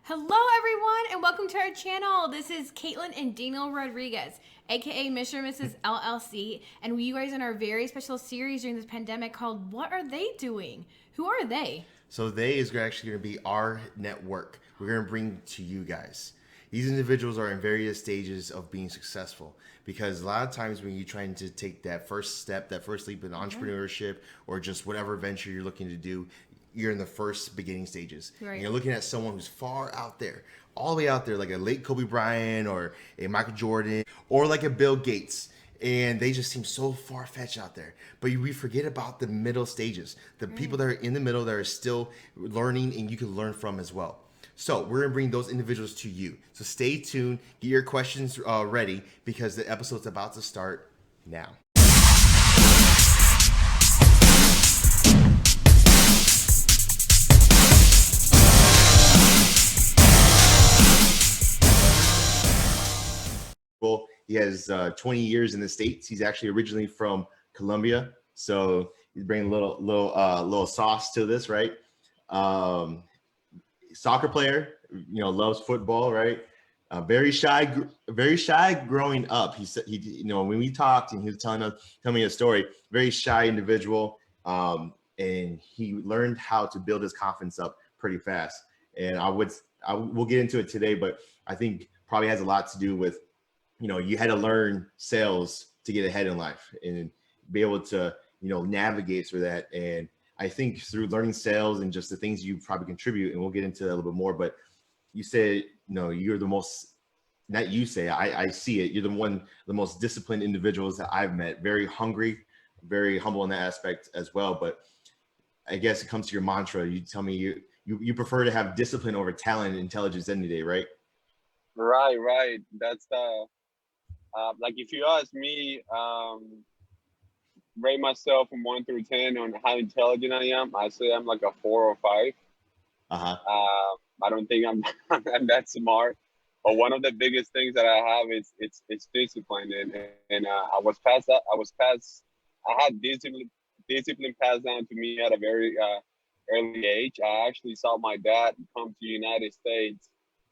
Hello, everyone, and welcome to our channel. This is Caitlin and Daniel Rodriguez, aka Mr. and Mrs. LLC, and you guys in our very special series during this pandemic called "What Are They Doing?" Who are they? So they is actually going to be our network. We're going to bring to you guys. These individuals are in various stages of being successful because a lot of times when you're trying to take that first step, that first leap in entrepreneurship or just whatever venture you're looking to do, you're in the first beginning stages. Right. And you're looking at someone who's far out there, all the way out there, like a late Kobe Bryant or a Michael Jordan or like a Bill Gates. And they just seem so far fetched out there. But we forget about the middle stages, the people that are in the middle that are still learning and you can learn from as well. So we're gonna bring those individuals to you. So stay tuned, get your questions ready because the episode's about to start now. He has 20 years in the States. He's actually originally from Colombia, so he's bringing a little sauce to this, right? Soccer player, loves football, right? Very shy growing up. He said when we talked and he was telling me a story. Very shy individual, and he learned how to build his confidence up pretty fast. And we'll get into it today, but I think probably has a lot to do with you had to learn sales to get ahead in life and be able to navigate through that. And I think through learning sales and just the things you probably contribute, and we'll get into that a little bit more, but you said, you're the most, not you say, I see it. You're the most disciplined individuals that I've met. Very hungry, very humble in that aspect as well. But I guess it comes to your mantra. You tell me you prefer to have discipline over talent and intelligence any day, right? Right. That's like if you ask me, rate myself from 1 through 10 on how intelligent I am, I say I'm like a 4 or 5. Uh-huh. I don't think I'm I'm that smart, but one of the biggest things that I have is it's discipline, and I was passed that I was passed. I had discipline passed down to me at a very early age. I actually saw my dad come to the United States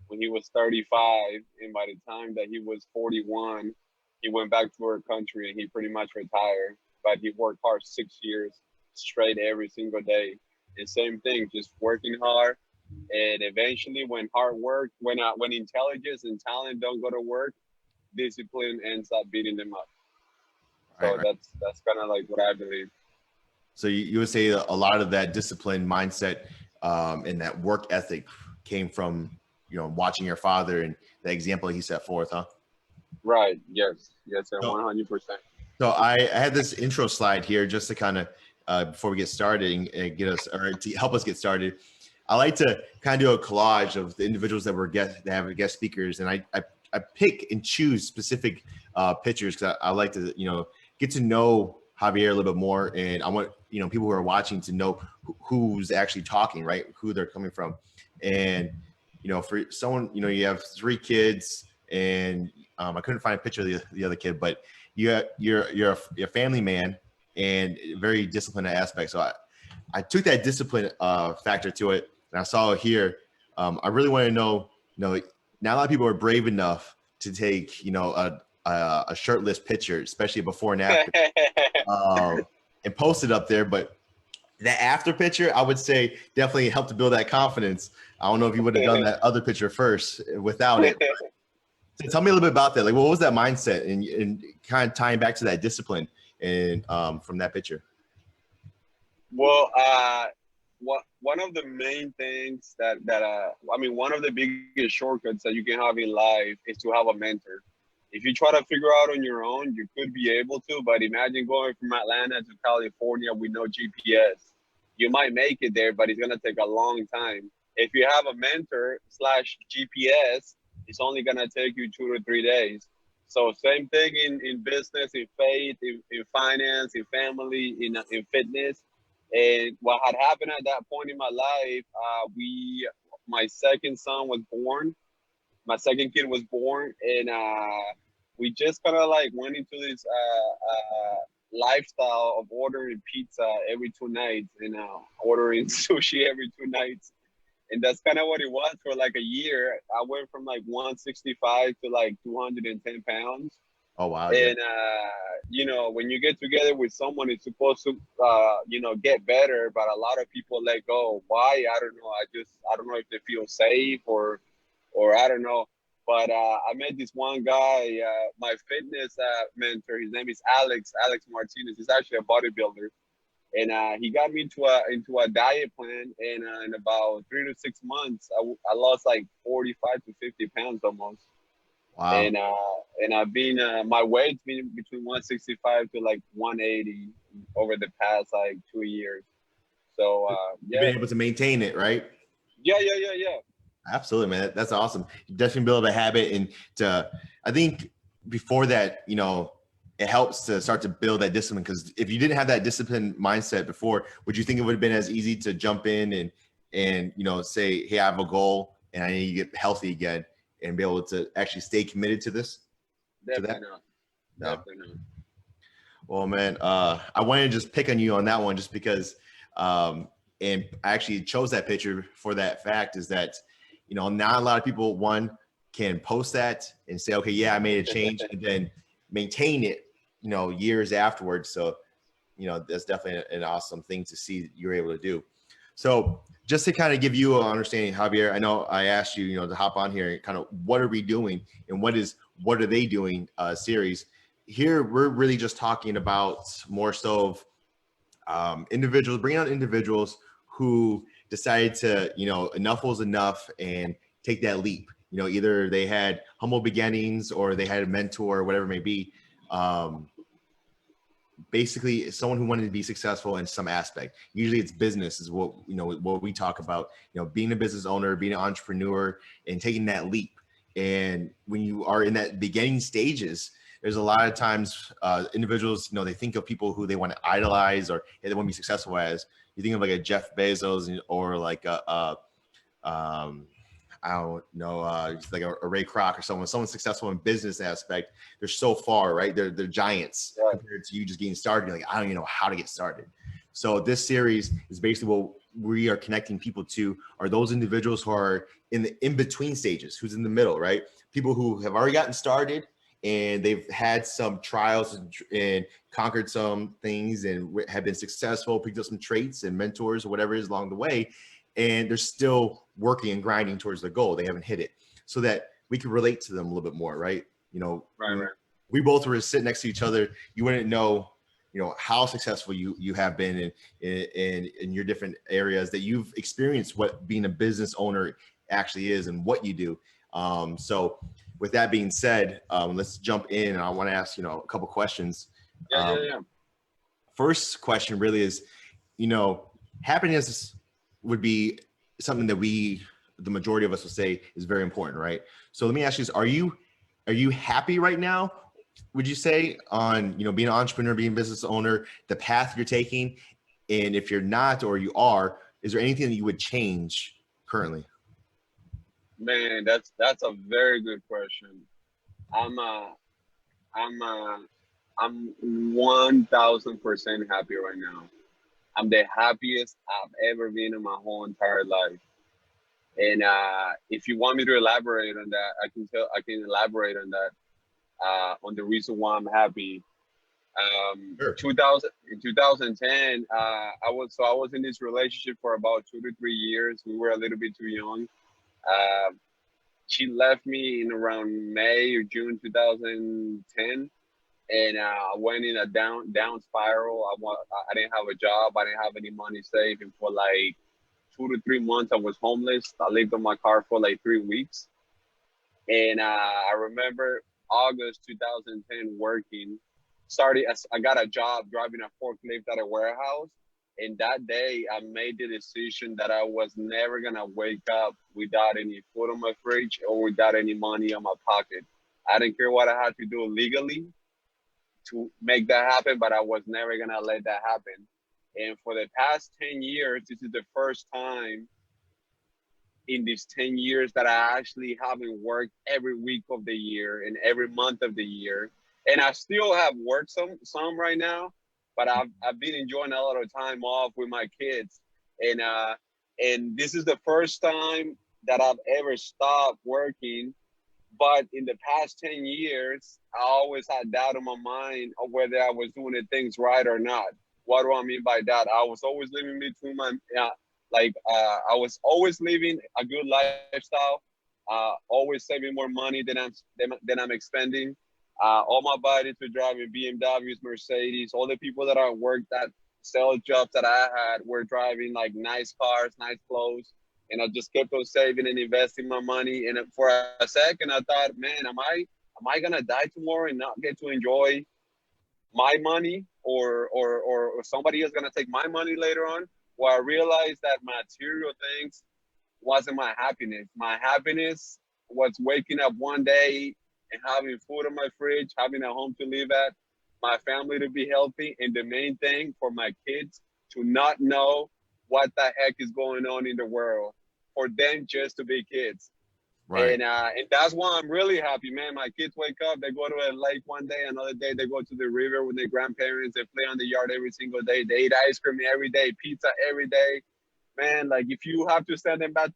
when he was 35, and by the time that he was 41, he went back to our country and he pretty much retired. But he worked hard 6 years straight every single day. And same thing, just working hard. And eventually, when hard work, when intelligence and talent don't go to work, discipline ends up beating them up. So Right. that's kind of like what I believe. So you would say a lot of that discipline mindset and that work ethic came from watching your father and the example he set forth, huh? Right. Yes. Sir. So, 100%. so I had this intro slide here just to kind of before we get started and get us or to help us get started. I like to kind of do a collage of the individuals that have guest speakers, and I pick and choose specific pictures because I like to get to know Javier a little bit more, and I want people who are watching to know who's actually talking, right? Who they're coming from, and for someone you have 3 kids, and I couldn't find a picture of the other kid, but you're a family man and very disciplined aspect. So I took that discipline factor to it, and I saw it here. I really want to know, not a lot of people are brave enough to take, a shirtless picture, especially before and after, and post it up there. But that after picture, I would say definitely helped to build that confidence. I don't know if you would have done that other picture first without it. So tell me a little bit about that. Like, what was that mindset and kind of tying back to that discipline and from that picture? Well, one of the main things one of the biggest shortcuts that you can have in life is to have a mentor. If you try to figure out on your own, you could be able to, but imagine going from Atlanta to California with no GPS. You might make it there, but it's gonna take a long time. If you have a mentor slash GPS, it's only gonna take you 2 to 3 days. So same thing in business, in faith, in finance, in family, in fitness. And what had happened at that point in my life, my second son was born. My second kid was born, and we just kind of like went into this lifestyle of ordering pizza every 2 nights and ordering sushi every 2 nights. And that's kind of what it was for like a year. I went from like 165 to like 210 pounds. Oh wow, yeah. And you know, when you get together with someone, it's supposed to you know, get better, but a lot of people let go. Why? I don't know. I don't know if they feel safe or I don't know. But I met this one guy, my fitness mentor. His name is Alex Martinez. He's actually a bodybuilder, and he got me into a diet plan. And in about 3 to 6 months, I lost like 45 to 50 pounds almost. Wow. And I've been my weight's been between 165 to like 180 over the past like 2 years. So You've yeah, been able to maintain it, right? yeah. Absolutely, man. That's awesome. You definitely build a habit, and I think before that, you know, it helps to start to build that discipline. Because if you didn't have that discipline mindset before, would you think it would have been as easy to jump in and you know, say, hey, I have a goal and I need to get healthy again, and be able to actually stay committed to this? To that? Definitely not. No. Definitely not. Well, man, I wanted to just pick on you on that one just because, and I actually chose that picture for that fact is that, you know, not a lot of people, one, can post that and say, okay, yeah, I made a change, and then maintain it, you know, years afterwards. So, you know, that's definitely an awesome thing to see you're able to do. So just to kind of give you an understanding, Javier, I know I asked you, you know, to hop on here and kind of what are we doing and what are they doing series. Here, we're really just talking about more so of individuals, bringing on individuals who decided to, you know, enough was enough and take that leap. You know, either they had humble beginnings or they had a mentor or whatever it may be. Basically someone who wanted to be successful in some aspect. Usually it's business is what, you know, what we talk about, you know, being a business owner, being an entrepreneur and taking that leap. And when you are in that beginning stages, there's a lot of times individuals, you know, they think of people who they want to idolize or they want to be successful as. You think of like a Jeff Bezos or like um, I don't know, like a Ray Kroc or someone successful in business aspect. They're so far, right? They're giants Right. compared to you just getting started. You're like, I don't even know how to get started. So this series is basically what we are connecting people to are those individuals who are in the in-between stages, who's in the middle, right? People who have already gotten started and they've had some trials and conquered some things and have been successful, picked up some traits and mentors or whatever it is along the way. And they're still working and grinding towards their goal. They haven't hit it, so that we can relate to them a little bit more, right? You know, Right. we both were sitting next to each other. You wouldn't know, you know, how successful you have been in your different areas that you've experienced what being a business owner actually is and what you do. So with that being said, let's jump in. And I want to ask, you know, a couple questions. Yeah. First question really is, you know, happiness would be something that the majority of us would say is very important, right? So let me ask you this, are you happy right now? Would you say on, you know, being an entrepreneur, being a business owner, the path you're taking? And if you're not, or you are, is there anything that you would change currently? Man, that's a very good question. I'm I'm uh, I'm 1,000% happy right now. I'm the happiest I've ever been in my whole entire life. And if you want me to elaborate on that, I can elaborate on that on the reason why I'm happy. Sure. 2000 in 2010, I was in this relationship for about 2 to 3 years. We were a little bit too young. Uh, she left me in around May or June 2010, and I went in a down spiral. I didn't have a job. I didn't have any money saved, and for like 2 to 3 months, I was homeless. I lived on my car for like 3 weeks, and I remember August 2010 working. Started, I got a job driving a forklift at a warehouse. And that day, I made the decision that I was never gonna wake up without any food on my fridge or without any money on my pocket. I didn't care what I had to do legally to make that happen, but I was never gonna let that happen. And for the past 10 years, this is the first time in these 10 years that I actually haven't worked every week of the year and every month of the year. And I still have worked some right now, but I've been enjoying a lot of time off with my kids. And And this is the first time that I've ever stopped working. But in the past 10 years, I always had doubt in my mind of whether I was doing the things right or not. What do I mean by that? I was always living between my, I was always living a good lifestyle, always saving more money than I'm expending. All my buddies were driving BMWs, Mercedes. All the people that I worked at, sales jobs that I had, were driving like nice cars, nice clothes, and I just kept on saving and investing my money. And for a second, I thought, man, am I gonna die tomorrow and not get to enjoy my money, or somebody is gonna take my money later on? Well, I realized that material things wasn't my happiness. My happiness was waking up one day and having food in my fridge, having a home to live at, my family to be healthy, and the main thing, for my kids to not know what the heck is going on in the world, for them just to be kids. Right. And that's why I'm really happy, man. My kids wake up, they go to a lake one day, another day they go to the river with their grandparents, they play on the yard every single day, they eat ice cream every day, pizza every day. Man, like if you have to send them back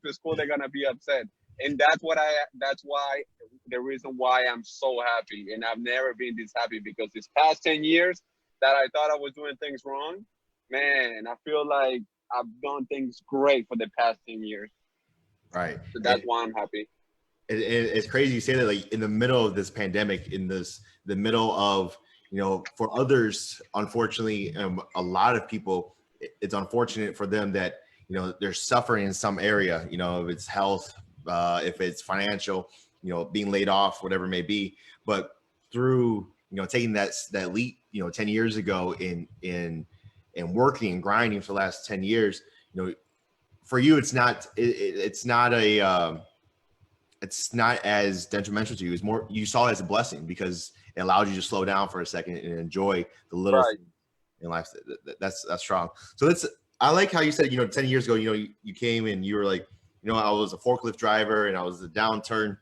to school, they're gonna be upset. And that's why the reason why I'm so happy. And I've never been this happy, because this past 10 years that I thought I was doing things wrong, man, I feel like I've done things great for the past 10 years. Right. So that's why I'm happy. It's crazy you say that, like in the middle of this pandemic, in the middle of, for others, unfortunately, a lot of people, it's unfortunate for them that, they're suffering in some area, if it's health, if it's financial, being laid off, whatever it may be. But through, taking that leap, 10 years ago in working and grinding for the last 10 years, for you, it's not as detrimental to you. It's more, you saw it as a blessing because it allowed you to slow down for a second and enjoy the little Right. things in life. That's strong. So I like how you said, 10 years ago, you came and you were like, I was a forklift driver and I was a downturn.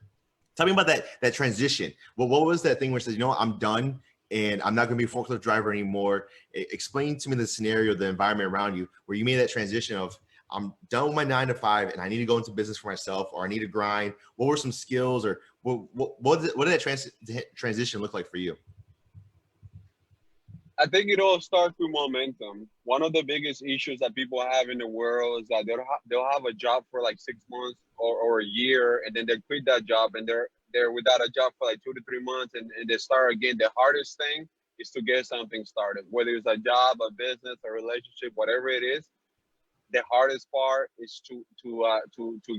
Tell me about that transition. Well, what was that thing where you said, I'm done and I'm not going to be a forklift driver anymore? Explain to me the scenario, the environment around you where you made that transition of, I'm done with my 9 to 5 and I need to go into business for myself, or I need to grind. What were some skills, or what did that transition look like for you? I think it all starts with momentum. One of the biggest issues that people have in the world is that they'll have a job for like 6 months or a year, and then they quit that job and they're without a job for like 2 to 3 months, and they start again. The hardest thing is to get something started, whether it's a job, a business, a relationship, whatever it is. The hardest part is to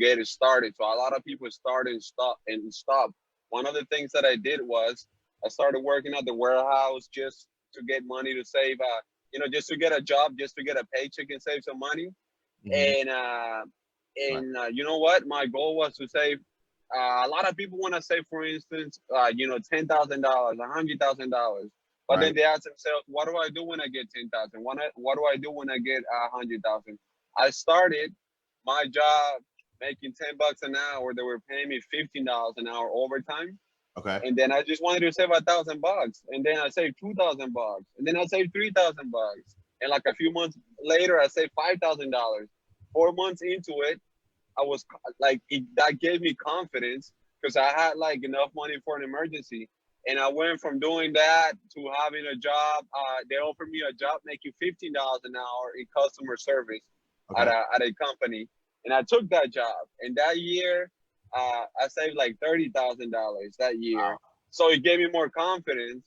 get it started. So a lot of people start and stop. One of the things that I did was I started working at the warehouse just to get money to save, just to get a job, just to get a paycheck and save some money. Mm-hmm. You know what? My goal was to save. A lot of people want to save, for instance, $10,000, $100,000. But then Right. they ask themselves, what do I do when I get 10,000? What do I do when I get 100,000? I started my job making $10 an hour. They were paying me $15 an hour overtime. Okay. And then I just wanted to save $1,000. And then I saved $2,000. And then I saved $3,000. And like a few months later, I saved $5,000. 4 months into it, I was like, that gave me confidence because I had like enough money for an emergency. And I went from doing that to having a job. They offered me a job making $15 an hour in customer service Okay. at a company. And I took that job. And that year, I saved like $30,000 that year. Wow. So it gave me more confidence.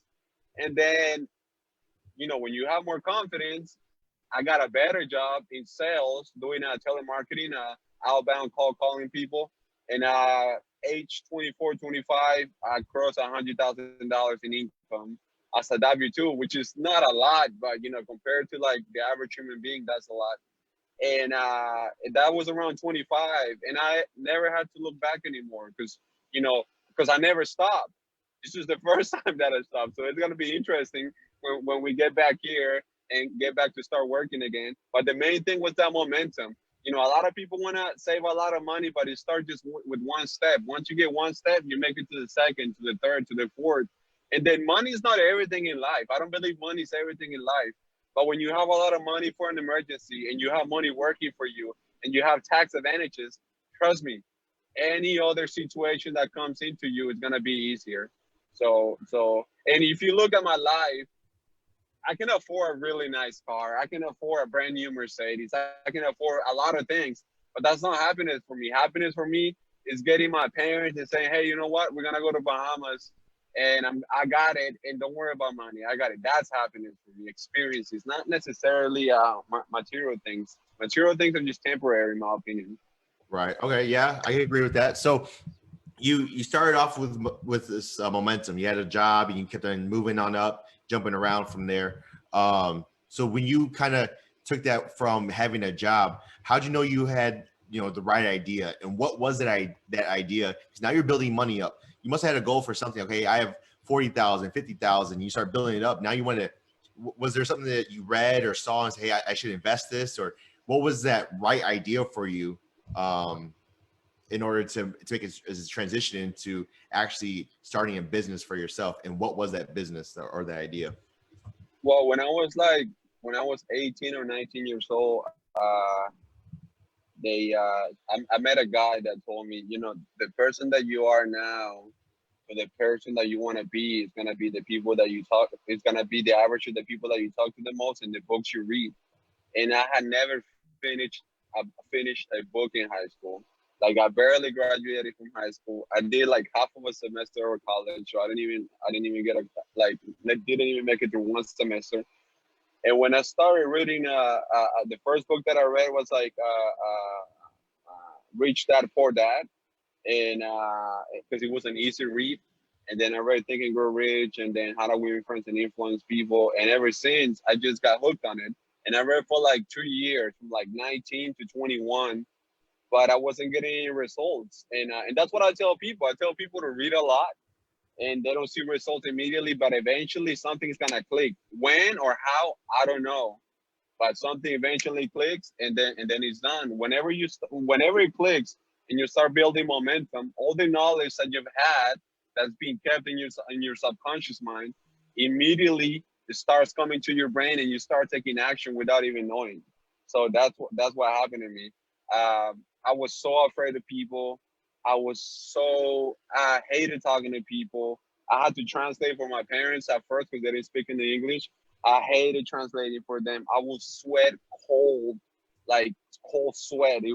And then, when you have more confidence, I got a better job in sales doing telemarketing, outbound calling people. And age 24, 25, I crossed $100,000 in income as a W-2, which is not a lot, but compared to like the average human being, that's a lot. And that was around 25, and I never had to look back anymore because I never stopped. This is the first time that I stopped, so it's gonna be interesting when we get back here and get back to start working again. But the main thing was that momentum. A lot of people want to save a lot of money, but it starts just with one step. Once you get one step, you make it to the second, to the third, to the fourth. And then money is not everything in life. I don't believe money is everything in life. But when you have a lot of money for an emergency and you have money working for you, and you have tax advantages, trust me, any other situation that comes into you is gonna be easier. And if you look at my life, I can afford a really nice car. I can afford a brand new Mercedes. I can afford a lot of things, but that's not happiness for me. Happiness for me is getting my parents and saying, "Hey, you know what? We're gonna go to Bahamas, and I got it, and don't worry about money. I got it." That's happiness for me. Experiences, not necessarily material things. Material things are just temporary, in my opinion. Right. Okay. Yeah, I agree with that. So you started off with this momentum. You had a job, and you kept on moving on up, jumping around from there. So when you kind of took that from having a job, how'd you know you had the right idea, and what was that idea? Because now you're building money up. You must have had a goal for something. Okay, I have 40,000, 50,000. You start building it up. Now you want to. Was there something that you read or saw and say, "Hey, I should invest this," or what was that right idea for you? In order to make a transition into actually starting a business for yourself, and what was that business or the idea? Well, when I was 18 or 19 years old, I met a guy that told me, the person that you are now, or the person that you want to be, is gonna be the people that you talk. It's gonna be the average of the people that you talk to the most and the books you read. And I had never finished finished a book in high school. Like, I barely graduated from high school. I did like half of a semester of college, so I didn't even get didn't even make it through one semester. And when I started reading, the first book that I read was like Rich Dad Poor Dad, and because it was an easy read. And then I read Think and Grow Rich, and then How to Win Friends and Influence People. And ever since, I just got hooked on it. And I read for like 2 years, from like 19 to 21, but I wasn't getting any results. And that's what I tell people. I tell people to read a lot, and they don't see results immediately, but eventually something's gonna click. When or how, I don't know, but something eventually clicks, and then it's done. Whenever it clicks and you start building momentum, all the knowledge that you've had that's being kept in your subconscious mind, immediately it starts coming to your brain, and you start taking action without even knowing. So that's what happened to me. I was so afraid of people. I hated talking to people. I had to translate for my parents at first because they didn't speak in the English. I hated translating for them. I would sweat cold, like cold sweat. It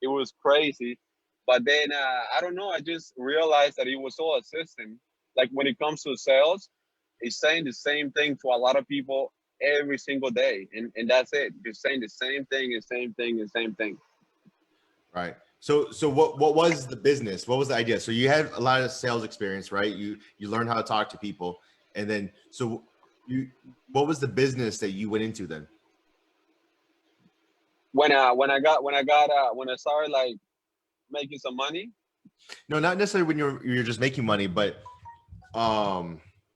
was crazy. But then I don't know. I just realized that it was so assistant. Like, when it comes to sales, it's saying the same thing to a lot of people every single day, and that's it. Just saying the same thing and same thing and same thing. Right. So what was the business? What was the idea? So you had a lot of sales experience, right? You learned how to talk to people, and then what was the business that you went into then? When I started like making some money. No, not necessarily when you're just making money, but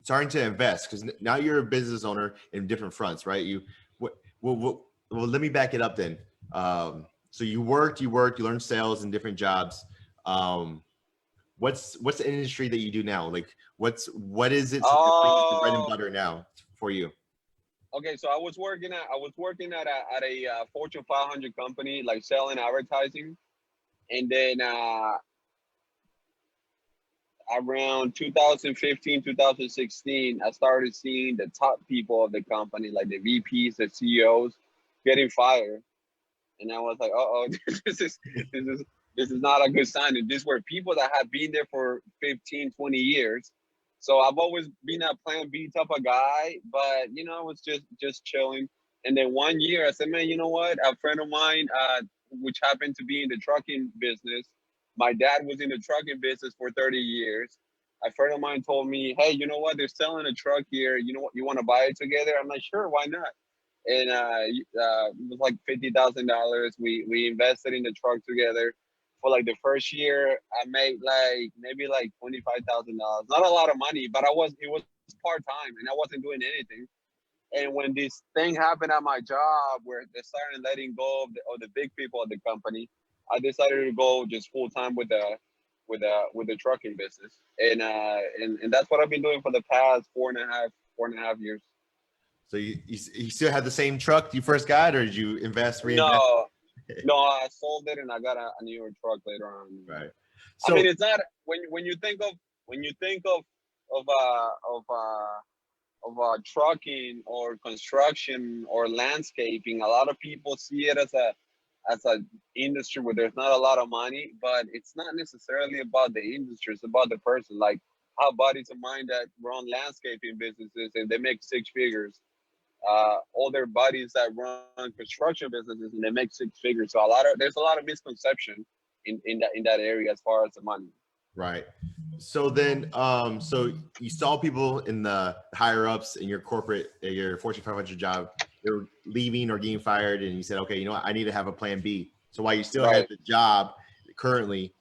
starting to invest, because now you're a business owner in different fronts, right? Well, let me back it up then. So you learned sales in different jobs. What's the industry that you do now? Like, what is it the bread and Oh, butter now for you? okay. So I was working at a Fortune 500 company, like selling advertising, and then around 2015, 2016, I started seeing the top people of the company, like the VPs, the CEOs, getting fired. And I was like, oh, this is this is not a good sign. And these were people that had been there for 15, 20 years. So I've always been a plan B type of guy, but I was just chilling. And then one year I said, man, you know what? A friend of mine, which happened to be in the trucking business, my dad was in the trucking business for 30 years. A friend of mine told me, hey, you know what? They're selling a truck here. You know what? You want to buy it together? I'm like, sure, why not? And it was like $50,000. We invested in the truck together. For like the first year, I made like maybe like $25,000. Not a lot of money, but it was part time, and I wasn't doing anything. And when this thing happened at my job, where they started letting go of the big people of the company, I decided to go just full time with the trucking business, and that's what I've been doing for the past 4.5 years. So you still have the same truck you first got, or did you reinvest? No, No, I sold it and I got a newer truck later on. Right. I mean, So it's not when you think of of uh of uh trucking or construction or landscaping, a lot of people see it as a industry where there's not a lot of money, but it's not necessarily about the industry. It's about the person. Like, I have buddies of mine that run landscaping businesses and they make six figures. All their buddies that run construction businesses and they make six figures. So there's a lot of misconception in that area as far as the money. right. So then, so you saw people in the higher ups in your corporate, your Fortune 500 job, they're leaving or getting fired, and you said, okay, you know what, I need to have a plan B. So while you still had Right. the job currently,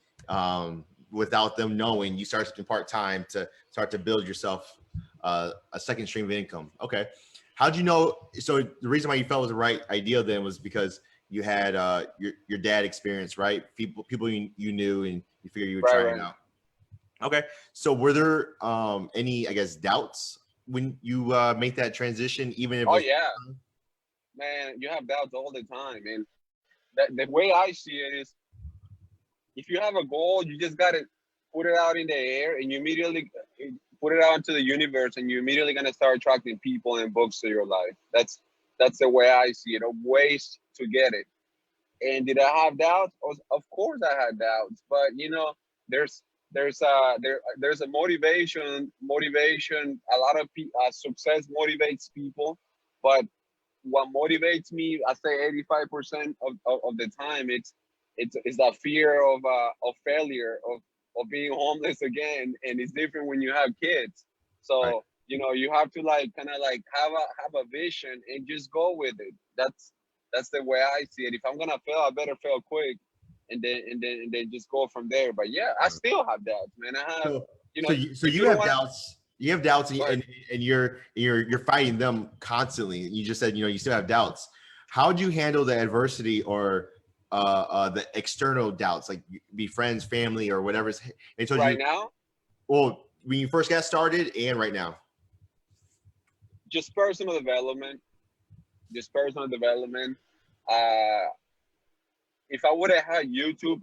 without them knowing, you started something part time to start to build yourself a second stream of income. Okay, how'd you know? So the reason why you felt it was the right idea then was because you had your dad experience, right? People you knew, and you figured you would try it Right. out. Okay. So were there any, I guess, doubts when you make that transition, even if it Oh was yeah, man, you have doubts all the time, and the way I see it is, if you have a goal, you just gotta put it out in the air, and you immediately put it out into the universe, and you're immediately gonna start attracting people and books to your life. That's the way I see it. A ways to get it. And did I have doubts? Of course I had doubts, but there's there's a motivation. A lot of success motivates people, but what motivates me, I say 85% of the time, it's that fear of failure, of being homeless again, and it's different when you have kids. right. So you have to like kind of like have a vision and just go with it. That's the way I see it. If I'm gonna fail, I better fail quick, and then just go from there. But yeah, I still have doubts, man. I have, So so if you you don't have want to, doubts. You have doubts, and, go ahead. and you're fighting them constantly. You just said you still have doubts. How do you handle the adversity or the external doubts, like be friends, family, or whatever? They told Right you, now, well, when you first got started, and right now. just personal development, just personal development. Uh, if I would have had YouTube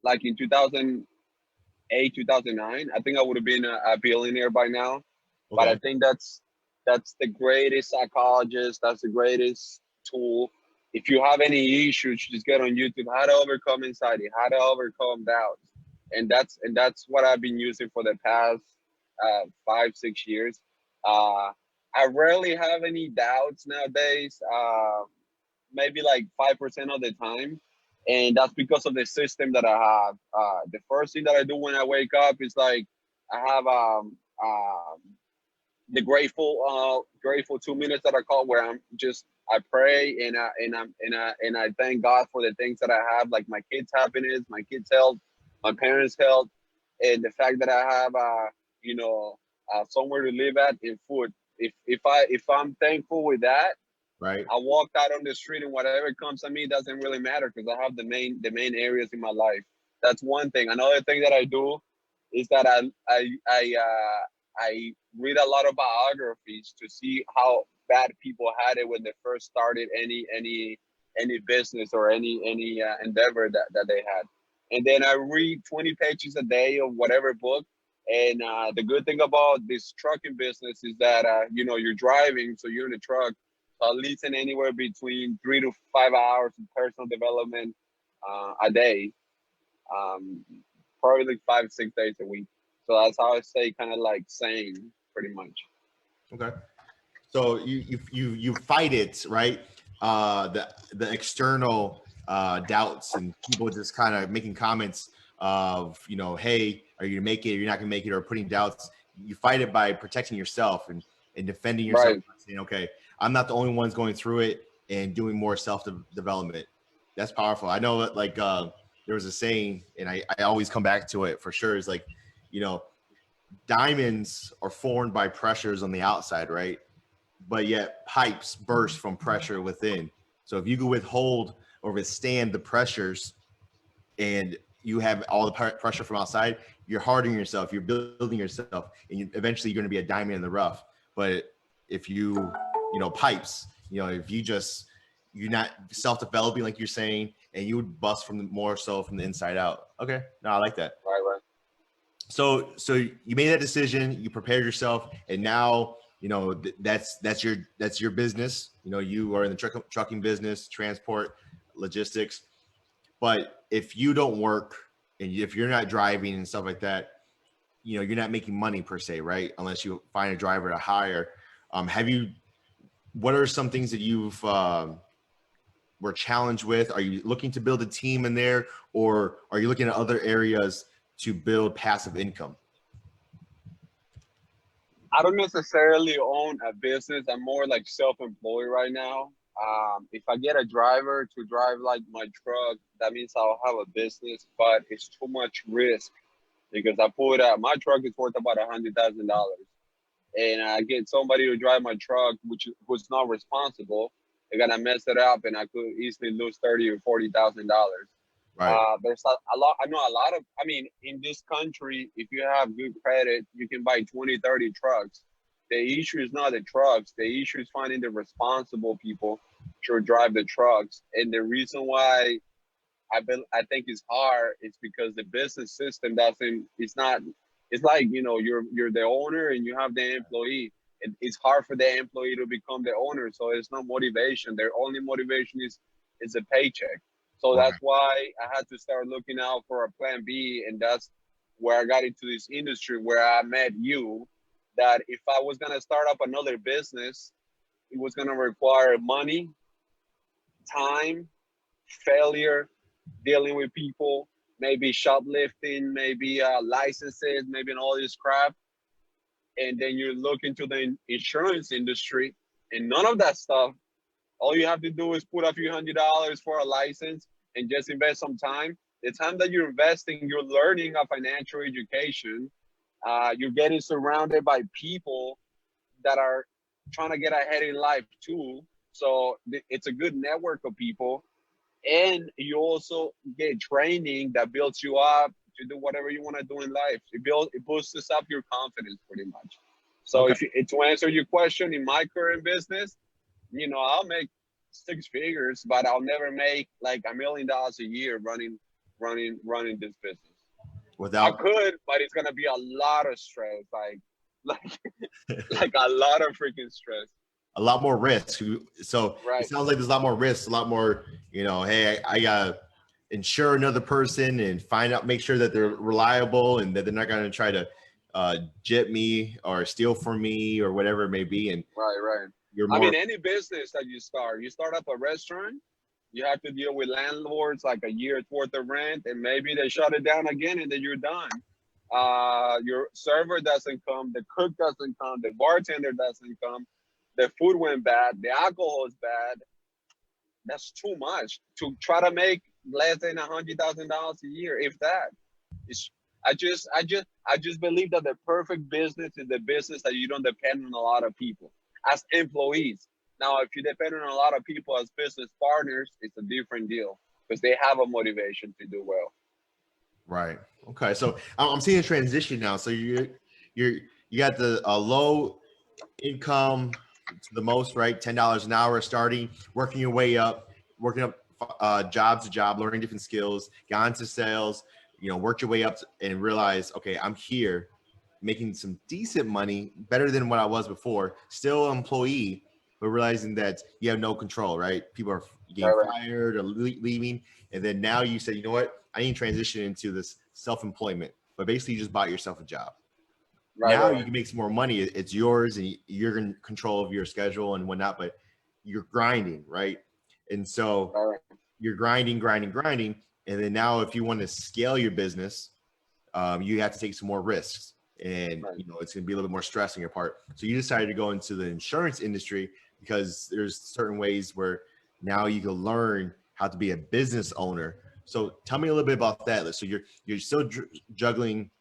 like in 2008, 2009, I think I would have been a billionaire by now. But I Okay. think that's the greatest psychologist. That's the greatest tool. If you have any issues, just get on YouTube. How to overcome anxiety, how to overcome doubts, and that's what I've been using for the past 5, 6 years. Uh, I rarely have any doubts nowadays. Maybe like 5% of the time, and that's because of the system that I have. The first thing that I do when I wake up is like I have the grateful 2 minutes that I call, where I pray, and I thank God for the things that I have, like my kids' happiness, my kids' health, my parents' health, and the fact that I have somewhere to live at and food. If I'm thankful with that, Right. I walk out on the street, and whatever comes to me doesn't really matter, because I have the main areas in my life. That's one thing. Another thing that I do is that I read a lot of biographies to see how bad people had it when they first started any business or any endeavor that they had, and then I read 20 pages a day of whatever book. And the good thing about this trucking business is that you're driving, so you're in a truck. So I listen anywhere between 3 to 5 hours of personal development a day, um, probably like 5 6 days a week. So that's how I stay kind of like sane, pretty much. Okay. So you fight it, right? The external doubts and people just kind of making comments of, hey, are you gonna make it? You're not gonna make it, or putting doubts. You fight it by protecting yourself and defending yourself, Right. saying, okay, I'm not the only ones going through it, and doing more self development. That's powerful. I know that, like, there was a saying, and I always come back to it for sure. Is like, you know, diamonds are formed by pressures on the outside, right? But yet pipes burst from pressure within. So if you can withhold or withstand the pressures, and you have all the pressure from outside, you're hardening yourself, you're building yourself, and eventually you're going to be a diamond in the rough. But if you, pipes, if you just you're not self-developing like you're saying, and you would bust from the more so from the inside out. Okay, no, I like that. Right. So you made that decision, you prepared yourself, and now you know that's your business. You know, you are in the trucking business, transport, logistics. But if you don't work and if you're not driving and stuff like that, you know, you're not making money per se, right? Unless you find a driver to hire. What are some things that you've were challenged with? Are you looking to build a team in there, or are you looking at other areas to build passive income? I don't necessarily own a business. I'm more like self-employed right now. If I get a driver to drive like my truck, that means I'll have a business, but it's too much risk because I put my truck is worth about $100,000, and I get somebody to drive my truck, who's not responsible. They're gonna mess it up, and I could easily lose $30,000 or $40,000. Right. There's a lot. I know a lot of. I mean, in this country, if you have good credit, you can buy 20, 30 trucks. The issue is not the trucks. The issue is finding the responsible people to drive the trucks. And the reason why I think it's hard is because the business system doesn't. It's not. It's like, you know, you're the owner and you have the employee. It's hard for the employee to become the owner, so there's no motivation. Their only motivation is a paycheck. So Right. that's why I had to start looking out for a plan B, and that's where I got into this industry where I met you. That if I was gonna start up another business, it was gonna require money, time, failure, dealing with people, maybe shoplifting, maybe licenses, maybe all this crap. And then you look into the insurance industry, and none of that stuff. All you have to do is put a few $100s for a license and just invest some time. The time that you're investing, you're learning a financial education. You're getting surrounded by people that are trying to get ahead in life too. So it's a good network of people. And you also get training that builds you up to do whatever you want to do in life. It boosts up your confidence pretty much. So Okay. to answer your question, in my current business, you know, I'll make six figures, but I'll never make like $1 million a year running this business. I Without could, but it's gonna be a lot of stress, like like a lot of freaking stress. a lot more risk. So it Right, sounds like there's a lot more risk, a lot more, you know, hey, I gotta insure another person and find out, make sure that they're reliable and that they're not going to try to jip me or steal from me or whatever it may be. And right. you're I more, mean, any business that you start up a restaurant, you have to deal with landlords like a year's worth of rent, and maybe they shut it down again, and then you're done. Your server doesn't come, the cook doesn't come, the bartender doesn't come, the food went bad, the alcohol is bad. That's too much to try to make less than $100,000 a year, if that. It's, I just believe that the perfect business is the business that you don't depend on a lot of people as employees. Now, if you depend on a lot of people as business partners, it's a different deal because they have a motivation to do well. right. Okay. So I'm seeing a transition now. So you got the low income to the most, right? $10 an hour starting, working your way up, working up job to job, learning different skills, got into sales, you know, worked your way up and realize, okay, I'm here making some decent money, better than what I was before, still an employee, but realizing that you have no control, right? People are getting Right, fired or leaving. And then now you say, you know what? I need to transition into this self-employment, but basically you just bought yourself a job. Now right. you can make some more money. It's yours and you're in control of your schedule and whatnot, but you're grinding, right? And so Right. you're grinding. And then now if you want to scale your business, you have to take some more risks and, Right. you know, it's going to be a little bit more stress on your part. So you decided to go into the insurance industry because there's certain ways where now you can learn how to be a business owner. So tell me a little bit about that. So you're still juggling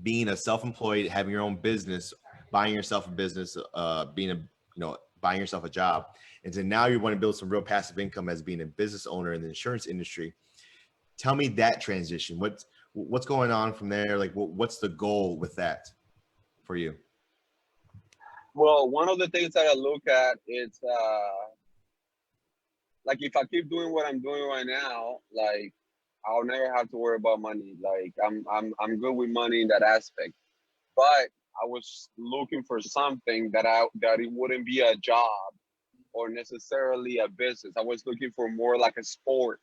being a self-employed, having your own business, buying yourself a business, buying yourself a job. And so now you want to build some real passive income as being a business owner in the insurance industry. Tell me that transition. What's going on from there? Like, what's the goal with that for you? Well, one of the things that I look at is like if I keep doing what I'm doing right now, like I'll never have to worry about money. Like I'm good with money in that aspect. But I was looking for something that it wouldn't be a job or necessarily a business. I was looking for more like a sport,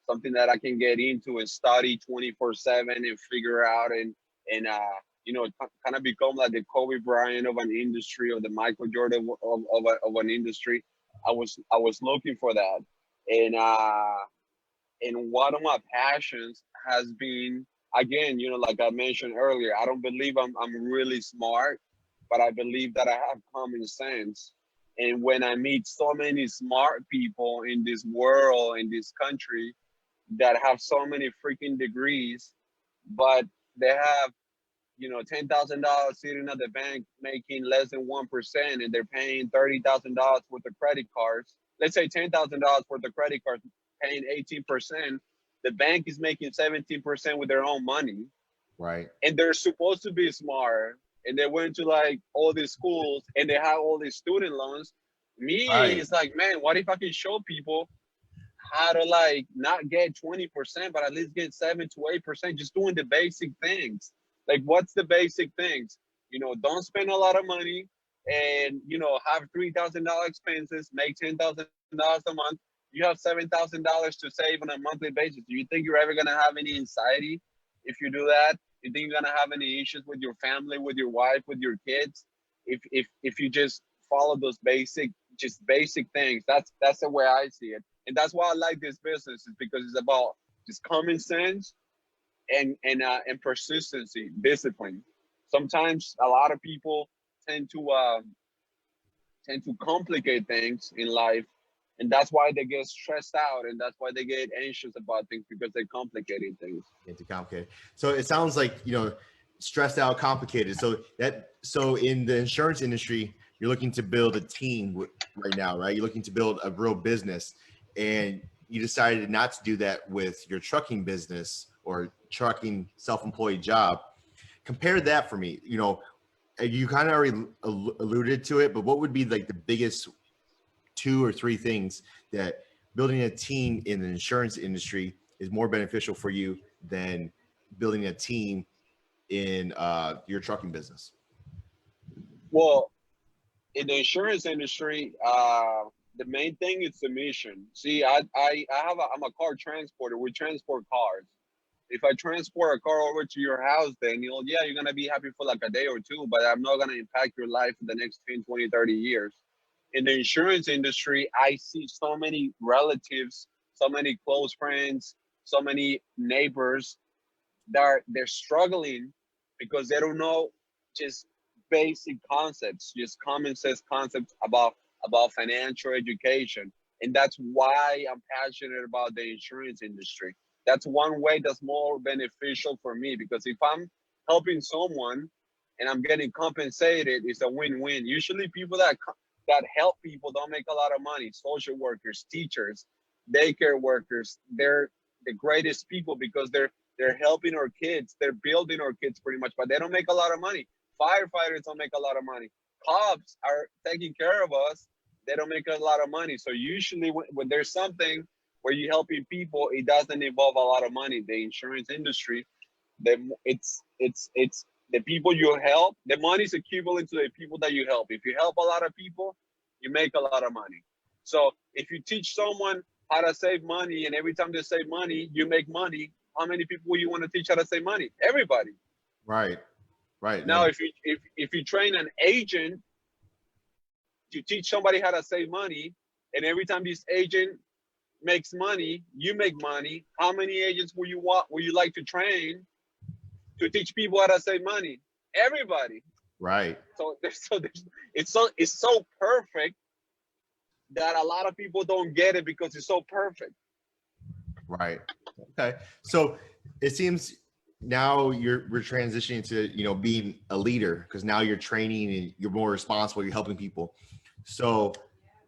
something that I can get into and study 24/7 and figure out and you know, kind of become like the Kobe Bryant of an industry or the Michael Jordan of an industry. I was looking for that, and one of my passions has been, again, you know, like I mentioned earlier, I don't believe I'm really smart, but I believe that I have common sense. And when I meet so many smart people in this world, in this country, that have so many freaking degrees, but they have, you know, $10,000 sitting at the bank making less than 1%, and they're paying $30,000 worth of credit cards. Let's say $10,000 worth of credit cards, paying 18%. The bank is making 17% with their own money, Right. and they're supposed to be smart. And they went to like all these schools, and they have all these student loans. Me, Right. it's like, man, what if I can show people how to like not get 20%, but at least get 7 to 8%, just doing the basic things. Like, what's the basic things? You know, don't spend a lot of money, and you know, have $3,000 expenses, make $10,000 a month. You have $7,000 to save on a monthly basis. Do you think you're ever gonna have any anxiety if you do that? You think you're gonna have any issues with your family, with your wife, with your kids? If you just follow those basic things. That's the way I see it, and that's why I like this business, is because it's about just common sense and persistency, discipline. Sometimes a lot of people tend to complicate things in life, and that's why they get stressed out, and that's why they get anxious about things, because they're complicating things. Get too complicated. So it sounds like, stressed out, complicated. So in the insurance industry, you're looking to build a team right now, right? You're looking to build a real business, and you decided not to do that with your trucking business or trucking self-employed job. Compare that for me. You kind of already alluded to it, but what would be like the biggest 2 or 3 things that building a team in the insurance industry is more beneficial for you than building a team in your trucking business? Well, in the insurance industry, the main thing is the mission. See, I'm a car transporter. We transport cars. If I transport a car over to your house, Daniel, yeah, you're going to be happy for like a day or two, but I'm not going to impact your life for the next 10, 20, 30 years. In the insurance industry, I see so many relatives, so many close friends, so many neighbors they're struggling because they don't know just basic concepts, just common sense concepts about financial education. And that's why I'm passionate about the insurance industry. That's one way that's more beneficial for me, because if I'm helping someone and I'm getting compensated, it's a win-win. Usually people that help people don't make a lot of money. Social workers, teachers, daycare workers, they're the greatest people because they're helping our kids. They're building our kids pretty much, but they don't make a lot of money. Firefighters don't make a lot of money. Cops are taking care of us. They don't make a lot of money. So usually when there's something where you're helping people, it doesn't involve a lot of money. The insurance industry, it's the people you help. The money is equivalent to the people that you help. If you help a lot of people, you make a lot of money. So if you teach someone how to save money, and every time they save money, you make money, how many people will you want to teach how to save money? Everybody. Right. Right. Now, No. if you train an agent to teach somebody how to save money, and every time this agent makes money, you make money, how many agents will you like to train to teach people how to save money? Everybody. Right. It's so perfect that a lot of people don't get it because it's so perfect. Right. Okay. So it seems now we're transitioning to, being a leader, because now you're training and you're more responsible. You're helping people. So,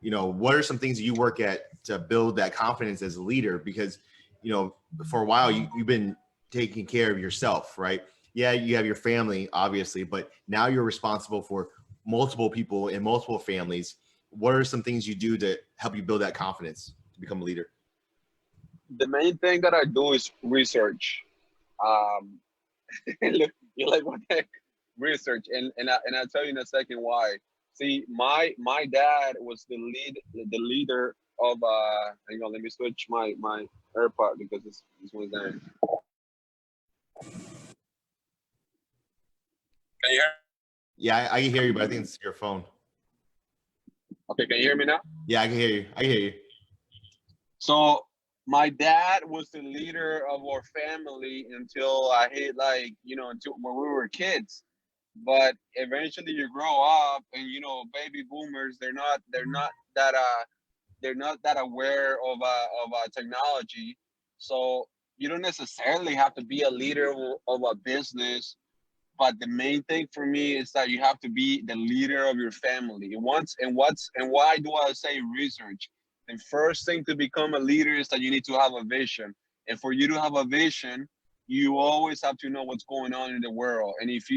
what are some things you work at to build that confidence as a leader? Because, for a while you've been taking care of yourself, right? Yeah, you have your family, obviously, but now you're responsible for multiple people in multiple families. What are some things you do to help you build that confidence? to become a leader? The main thing that I do is research. Um, look, you're like, what the heck? Research, and I'll tell you in a second why. See, my dad was the leader of hang on, let me switch my AirPod because this one's dying. Can you hear? Yeah, I can hear you, but I think it's your phone. Okay, can you hear me now? Yeah, I can hear you. I can hear you. So my dad was the leader of our family until I hit like, until when we were kids. But eventually you grow up and baby boomers, they're not that aware of technology. So you don't necessarily have to be a leader of a business, but the main thing for me is that you have to be the leader of your family. And why do I say research? The first thing to become a leader is that you need to have a vision. And for you to have a vision, you always have to know what's going on in the world. And if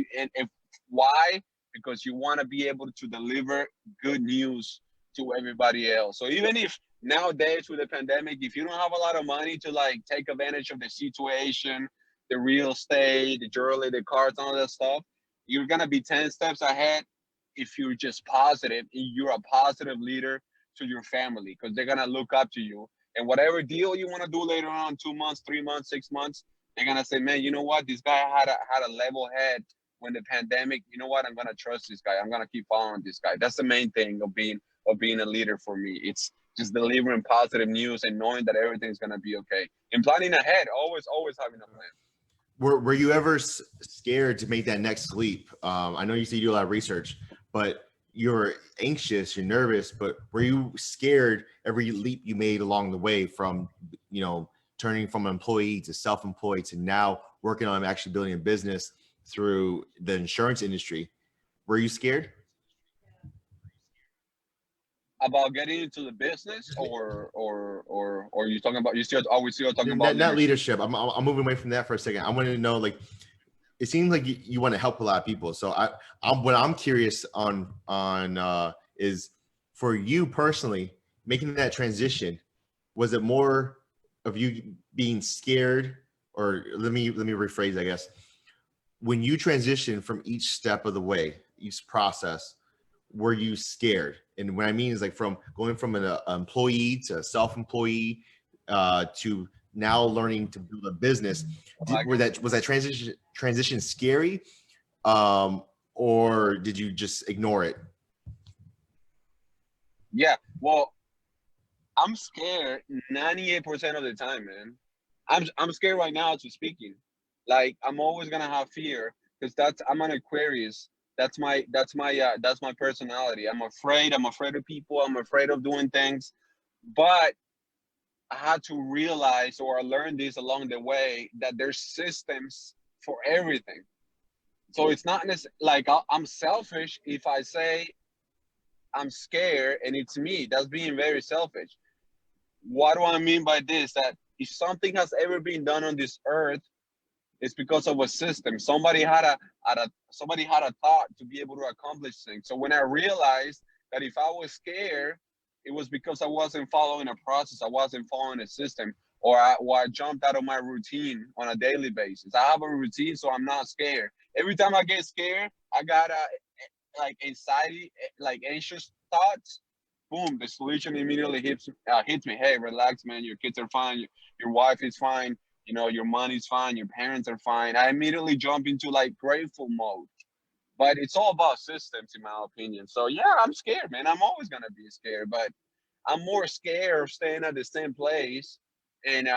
why? Because you want to be able to deliver good news to everybody else. So even if nowadays with the pandemic, if you don't have a lot of money to like take advantage of the situation, the real estate, the jewelry, the cars, all that stuff, you're gonna be 10 steps ahead if you're just positive. You're a positive leader to your family because they're gonna look up to you. And whatever deal you want to do later on, 2 months, 3 months, 6 months, they're gonna say, man, you know what? This guy had a level head when the pandemic. You know what? I'm gonna trust this guy. I'm gonna keep following this guy. That's the main thing of being a leader for me. It's just delivering positive news and knowing that everything's gonna be okay. And planning ahead, always having a plan. Were you ever scared to make that next leap? I know you say you do a lot of research, but you're anxious, you're nervous, but were you scared every leap you made along the way from, turning from an employee to self-employed to now working on actually building a business through the insurance industry? Were you scared? About getting into the business, or you talking about are we still talking about Not leadership? leadership. I'm moving away from that for a second. I wanted to know, like, it seems like you want to help a lot of people. So what I'm curious on is for you personally making that transition. Was it more of you being scared, or let me rephrase, I guess. When you transition from each step of the way, each process, were you scared? And what I mean is like from going from an employee to self-employee to now learning to build a business. Was that transition scary, or did you just ignore it? Yeah, well, I'm scared 98% of the time, man. I'm scared right now to speaking. Like I'm always gonna have fear because I'm an Aquarius. That's my personality. I'm afraid. I'm afraid of people. I'm afraid of doing things. But I had to realize, or I learned this along the way, that there's systems for everything. So it's not like I'm selfish if I say I'm scared and it's me. That's being very selfish. What do I mean by this? That if something has ever been done on this earth, it's because of a system. Somebody had a thought to be able to accomplish things. So when I realized that if I was scared, it was because I wasn't following a process. I wasn't following a system, or I jumped out of my routine on a daily basis. I have a routine, so I'm not scared. Every time I get scared, I got like anxiety, like anxious thoughts. Boom, the solution immediately hits me. Hey, relax, man. Your kids are fine. Your wife is fine. Your money's fine. Your parents are fine. I immediately jump into like grateful mode. But it's all about systems, in my opinion. So yeah, I'm scared, man. I'm always gonna be scared, but I'm more scared of staying at the same place. And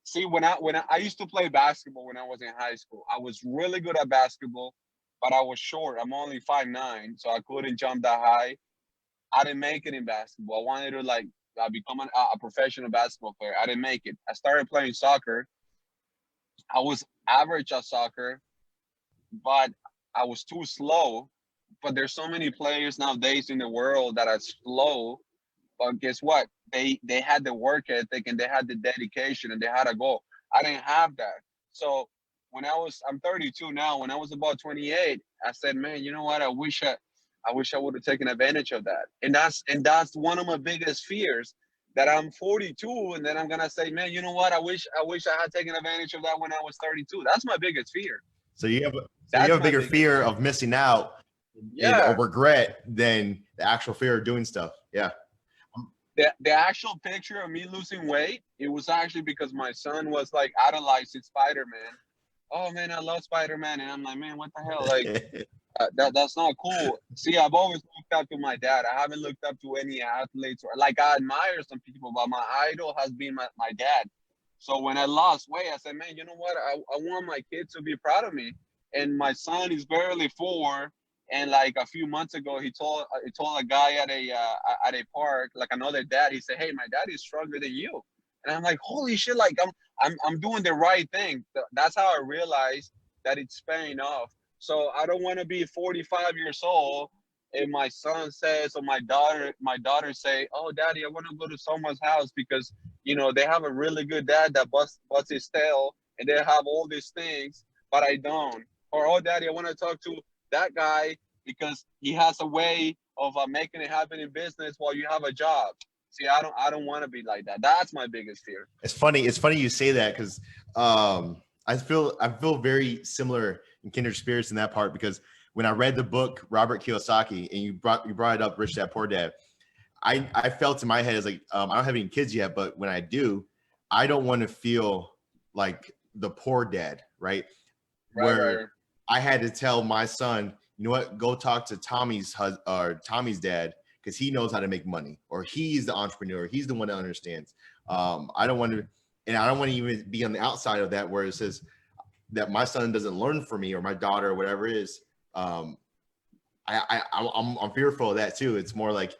see, when I used to play basketball when I was in high school, I was really good at basketball, but I was short. I'm only 5'9", so I couldn't jump that high. I didn't make it in basketball. I wanted to like become a professional basketball player. I didn't make it. I started playing soccer. I was average at soccer, but I was too slow. But there's so many players nowadays in the world that are slow. But guess what? They had the work ethic and they had the dedication and they had a goal. I didn't have that. So I'm 32 now. When I was about 28, I said, man, you know what? I wish I would have taken advantage of that. And that's one of my biggest fears, that I'm 42, and then I'm gonna say, man, you know what? I wish I had taken advantage of that when I was 32. That's my biggest fear. So you have That's a my bigger biggest fear of missing out and or Yeah. regret than the actual fear of doing stuff. Yeah. The actual picture of me losing weight, it was actually because my son was like idolizing Spider-Man. Oh man, I love Spider-Man, and I'm like, man, what the hell? Like that's not cool. See, I've always looked up to my dad. I haven't looked up to any athletes or like I admire some people, but my idol has been my dad. So when I lost weight, I said, man, you know what? I want my kids to be proud of me. And my son is barely 4. And like a few months ago, he told a guy at a park, like another dad, he said, hey, my dad is stronger than you. And I'm like, holy shit, like I'm doing the right thing. That's how I realized that it's paying off. So I don't want to be 45 years old and my son says or my daughter say, oh daddy, I want to go to someone's house because they have a really good dad that busts his tail and they have all these things, but I don't. Or oh daddy, I want to talk to that guy because he has a way of making it happen in business while you have a job. See, I don't want to be like that. That's my biggest fear. It's funny you say that because I feel very similar in kindred spirits in that part, because when I read the book Robert Kiyosaki and you brought it up, Rich Dad Poor Dad, I felt in my head as like I don't have any kids yet, but when I do, I don't want to feel like the poor dad, right? Where I had to tell my son, you know what, go talk to Tommy's dad because he knows how to make money, or he's the entrepreneur, he's the one that understands. I don't want to, and I don't want to even be on the outside of that where it says that my son doesn't learn from me or my daughter or whatever it is. I'm fearful of that too. It's more like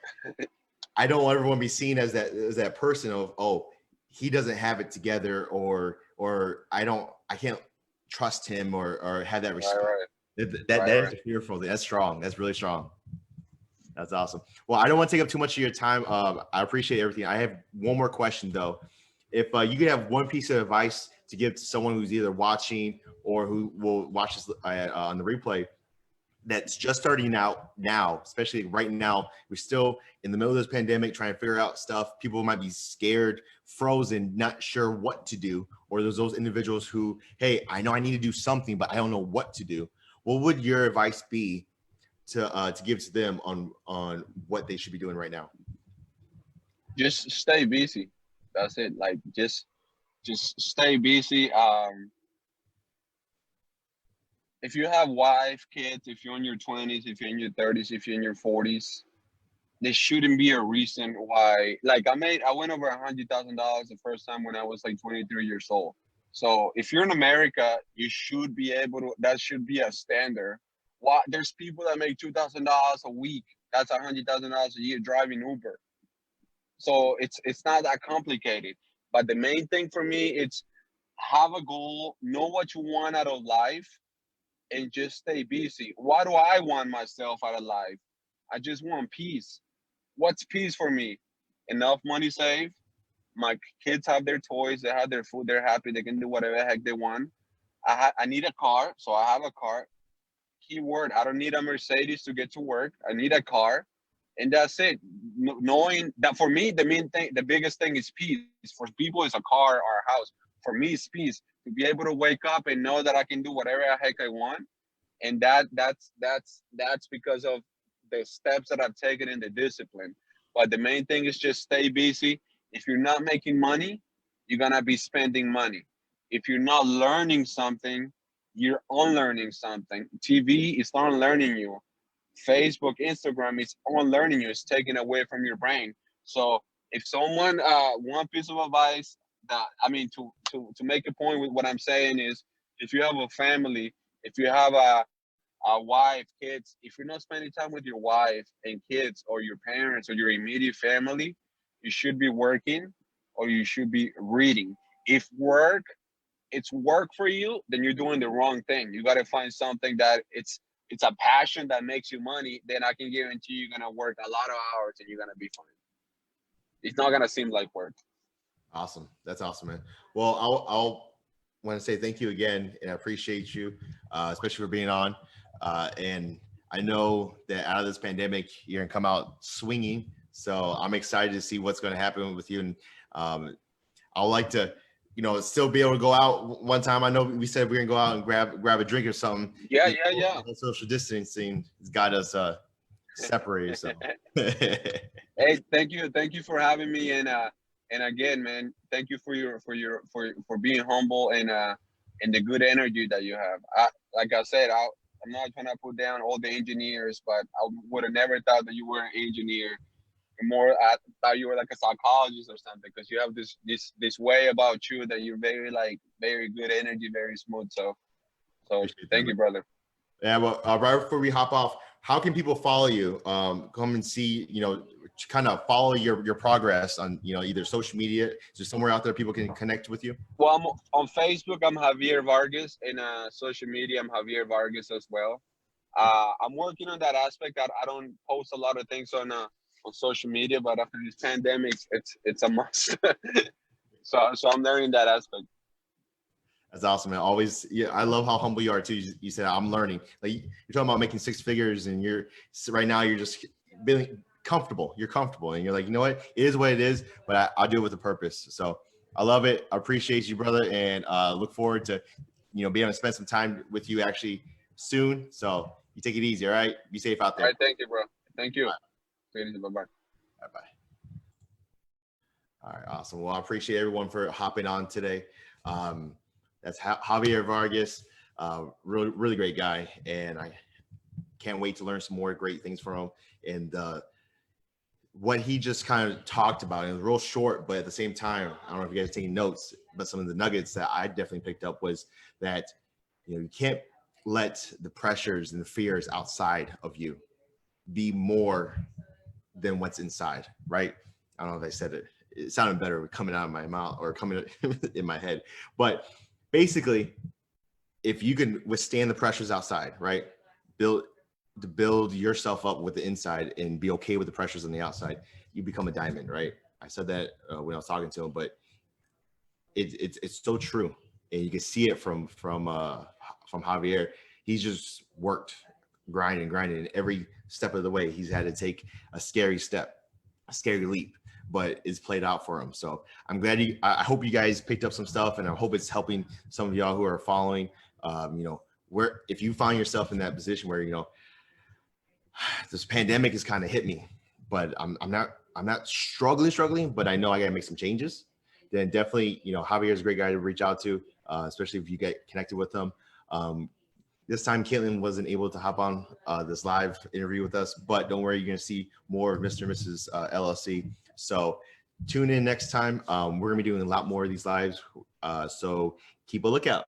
I don't want everyone to be seen as that person of, oh, he doesn't have it together, or I can't trust him or have that respect. That is fearful. That's strong. That's really strong. That's awesome. Well, I don't want to take up too much of your time. I appreciate everything. I have one more question though. If you could have one piece of advice to give to someone who's either watching or who will watch this on the replay, that's just starting out now, especially right now, we're still in the middle of this pandemic trying to figure out stuff. People might be scared, frozen, not sure what to do. Or there's those individuals who, hey, I know I need to do something, but I don't know what to do. What would your advice be to give to them on what they should be doing right now? Just stay busy. That's it. Like just stay busy. If you have wife, kids, if you're in your 20s, if you're in your 30s, if you're in your 40s, there shouldn't be a reason why. Like I went over $100,000 the first time when I was like 23 years old. So if you're in America, you should be able to. That should be a standard. Why there's people that make $2,000 a week. That's $100,000 a year driving Uber. So it's not that complicated. But the main thing for me, it's have a goal, know what you want out of life, and just stay busy. Why do I want myself out of life? I just want peace. What's peace for me? Enough money saved. My kids have their toys, they have their food, they're happy, they can do whatever the heck they want. I need a car, so I have a car. Keyword, I don't need a Mercedes to get to work. I need a car. And that's it. Knowing that for me, the main thing, the biggest thing is peace. For people, it's a car or a house. For me, it's peace. To be able to wake up and know that I can do whatever the heck I want, and that's because of the steps that I've taken in the discipline. But the main thing is just stay busy. If you're not making money, you're gonna be spending money. If you're not learning something, you're unlearning something. TV is unlearning you. Facebook, Instagram is unlearning you. It's taking away from your brain. So if someone one piece of advice that I mean to make a point with what I'm saying is, if you have a family, if you have a wife, kids, if you're not spending time with your wife and kids or your parents or your immediate family, you should be working or you should be reading. If it's work for you, then you're doing the wrong thing. You got to find something that it's a passion that makes you money. Then I can guarantee you're gonna work a lot of hours and you're gonna be fine. It's not gonna seem like work. Awesome. That's awesome, man. Well, I'll want to say thank you again, and I appreciate you, especially for being on. And I know that out of this pandemic, you're gonna come out swinging. So I'm excited to see what's going to happen with you. And I'd like to, still be able to go out one time. I know we said we're gonna go out and grab a drink or something. Yeah, yeah. Social distancing has got us separated. So Hey, thank you for having me, and again, man, thank you for being humble and the good energy that you have. Like I said, I'm not trying to put down all the engineers, but I would have never thought that you were an engineer. More, I thought you were like a psychologist or something, because you have this way about you that you're very good energy, very smooth. So thank you, brother. Yeah, well, right before we hop off, how can people follow you? Come and see, kind of follow your progress on, either social media. Is there somewhere out there people can connect with you? Well, I'm on Facebook. I'm Javier Vargas, and social media, I'm Javier Vargas as well. I'm working on that aspect. I don't post a lot of things on social media, but after this pandemic, it's a must. so I'm learning that aspect. That's awesome, man. Always, yeah. I love how humble you are too. You said I'm learning. Like, you're talking about making six figures, and right now you're just being comfortable. You're comfortable, and you're like, you know what? It is what it is. But I'll do it with a purpose. So I love it. I appreciate you, brother, and look forward to being able to spend some time with you actually soon. So you take it easy, all right? Be safe out there. All right, thank you, bro. Thank you. Bye-bye. Bye-bye. All right, awesome. Well, I appreciate everyone for hopping on today. That's Javier Vargas, really, really great guy, and I can't wait to learn some more great things from him. And what he just kind of talked about, and it was real short, but at the same time, I don't know if you guys are taking notes, but some of the nuggets that I definitely picked up was that you can't let the pressures and the fears outside of you be more than what's inside, right? I don't know if I said it. It sounded better coming out of my mouth or coming in my head, but basically, if you can withstand the pressures outside, right? Build yourself up with the inside and be okay with the pressures on the outside, you become a diamond, right? I said that when I was talking to him, but it's so true, and you can see it from Javier. He's just worked, grinding, and every step of the way, he's had to take a scary step, a scary leap, but it's played out for him. So I'm glad I hope you guys picked up some stuff, and I hope it's helping some of y'all who are following. Where if you find yourself in that position where this pandemic has kind of hit me, but I'm not struggling, but I know I gotta make some changes. Then definitely, Javier is a great guy to reach out to, especially if you get connected with him. This time, Caitlin wasn't able to hop on this live interview with us, but don't worry, you're going to see more of Mr. and Mrs. LLC. So tune in next time. We're going to be doing a lot more of these lives, so keep a lookout.